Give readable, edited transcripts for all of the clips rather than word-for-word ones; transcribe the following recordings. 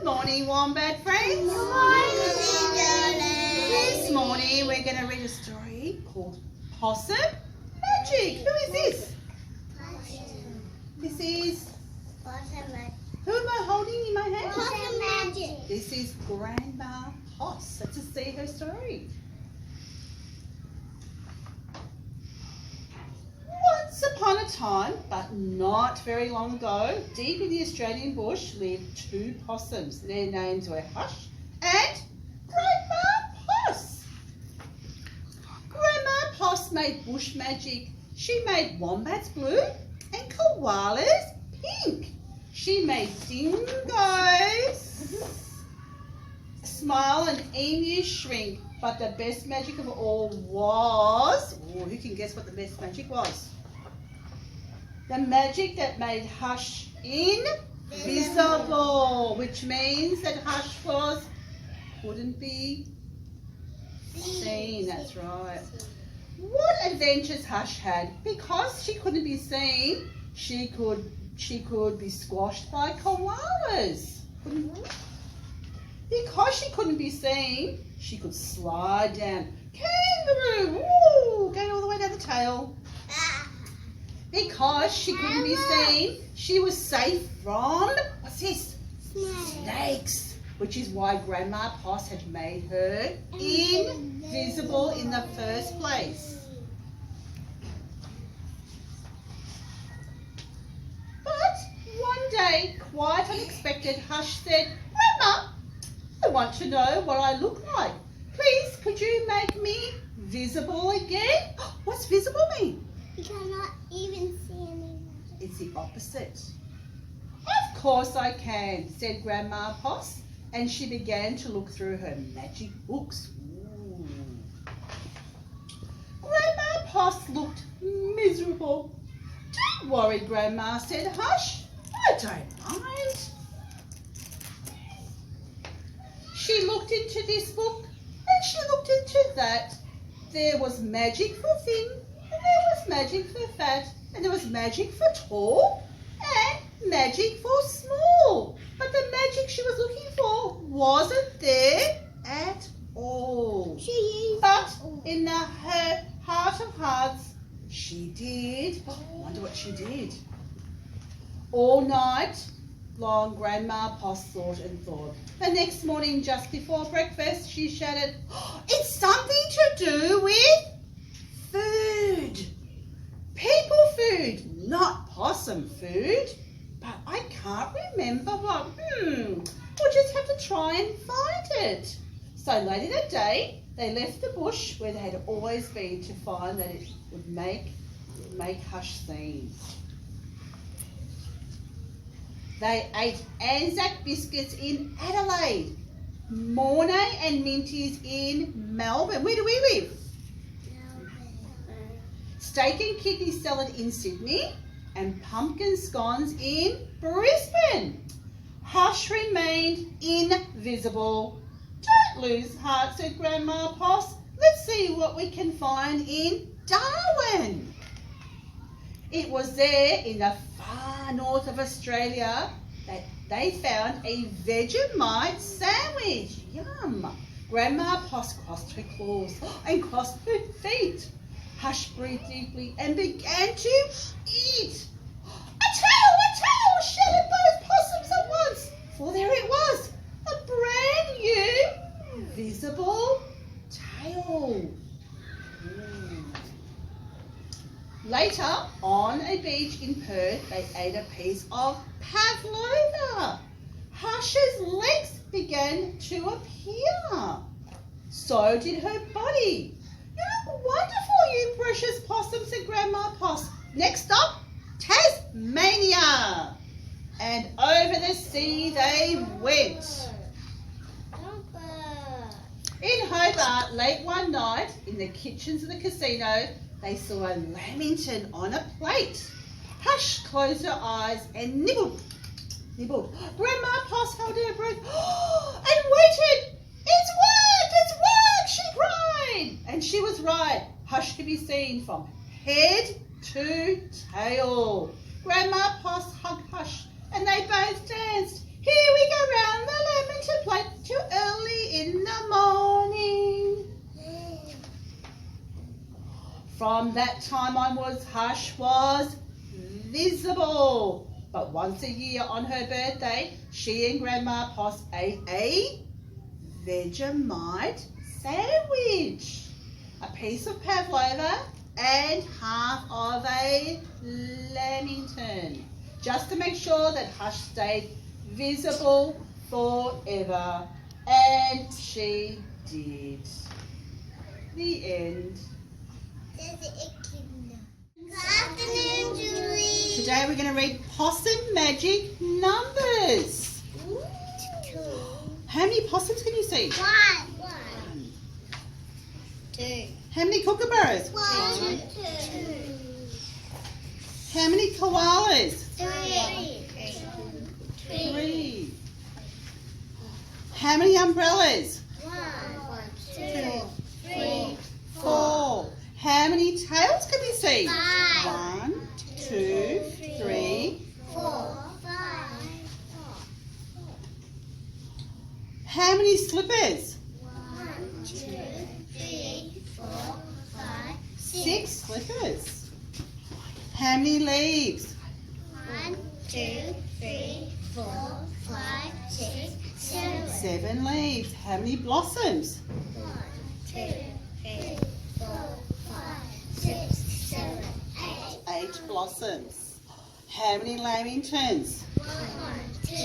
morning, Wombat friends. Good morning, darling. This morning we're going to read a story called Possum Magic. Who is this? This is... Possum Magic. Who am I holding in my hand? Possum Magic. This is Grandma Poss. Let's just see her story. Once upon a time, but not very long ago, deep in the Australian bush lived two possums. Their names were Hush and Grandma Poss. Grandma Poss made bush magic. She made wombats blue and koalas pink. She made dingoes smile and emus shrink. But the best magic of all was... Oh, who can guess what the best magic was? The magic that made Hush invisible, which means that Hush couldn't be seen. That's right. What adventures Hush had? Because she couldn't be seen, she could be squashed by koalas. Because she couldn't be seen, she could slide down. Kangaroo, woo, going all the way down the tail. Because she couldn't be seen, she was safe from, what's this? Snakes. Which is why Grandma Poss had made her invisible in the first place. But one day, quite unexpected, Hush said, Grandma, I want to know what I look like. Please, could you make me visible again? What's visible mean? You cannot even see anything. It's the opposite. Of course I can, said Grandma Poss, and she began to look through her magic books. Ooh. Grandma Poss looked miserable. Don't worry, Grandma, said Hush. I don't mind. She looked into this book and she looked into that. There was magic for thin, and there was magic for fat, and there was magic for tall, and magic for small. But the magic she was looking for wasn't there at all. But in her heart of hearts, she did. I wonder what she did. All night long, Grandma Poss thought and thought. The next morning, just before breakfast, she shouted, it's something to do with food. People food, not possum food. But I can't remember what. We'll just have to try and find it. So later that day, they left the bush where they had always been to find that it would make Hush sing. They ate Anzac biscuits in Adelaide, Mornay and Minties in Melbourne. Where do we live? Steak and kidney salad in Sydney and pumpkin scones in Brisbane. Hush remained invisible. Don't lose heart, said Grandma Poss. Let's see what we can find in Darwin. It was there in the far north of Australia that they found a Vegemite sandwich. Yum! Grandma Poss crossed her claws and crossed her feet. Hush breathed deeply and began to eat. A tail! Shouted both possums at once, for there it was, a brand new visible tail. Later, on a beach in Perth, they ate a piece of pavlova. Hush's legs began to appear. So did her body. You look wonderful, you precious possum, said Grandma Poss. Next up, Tasmania. And over the sea they went. In Hobart, late one night, in the kitchens of the casino, they saw a lamington on a plate. Hush closed her eyes and nibbled. Grandma Poss held her breath and waited. It's worked, she cried. And she was right. Hush could be seen from head to tail. Grandma Poss hugged Hush and they both danced. Here we go round the time Hush was visible. But once a year on her birthday, she and Grandma Poss ate a Vegemite sandwich, a piece of pavlova and half of a lamington, just to make sure that Hush stayed visible forever. And she did. The end. Good afternoon, Julie. Today we're going to read Possum Magic numbers. Two. How many possums can you see? One. Two. How many kookaburras? One. Two. How many koalas? Three. 3. How many umbrellas? 1, 2, 3, 4. How many tails can we see? 5, 1, 2, 3. 4, 5. How many slippers? 1, 2, 3, 4, 5, 6 slippers. How many leaves? 1, 2, 3, 4, 5, 6, 7. 7 leaves. How many blossoms? 1, 2, 3, 4, 5, 6, 7, 8. 8 blossoms. How many lamingtons? 1, 2,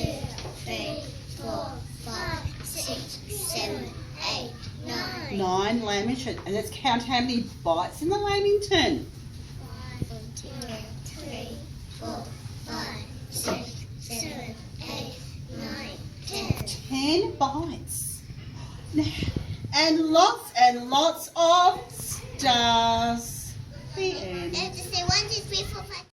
3, 4, 5, 6, 7, 8, 9. 9 lamingtons. And let's count how many bites in the lamington. 1, 2, 3, 4, 5, 6, 7, 8, 9, 10. 10 bites. And lots of stars. The end. Let's just say 1, 2, 3, 4, 5.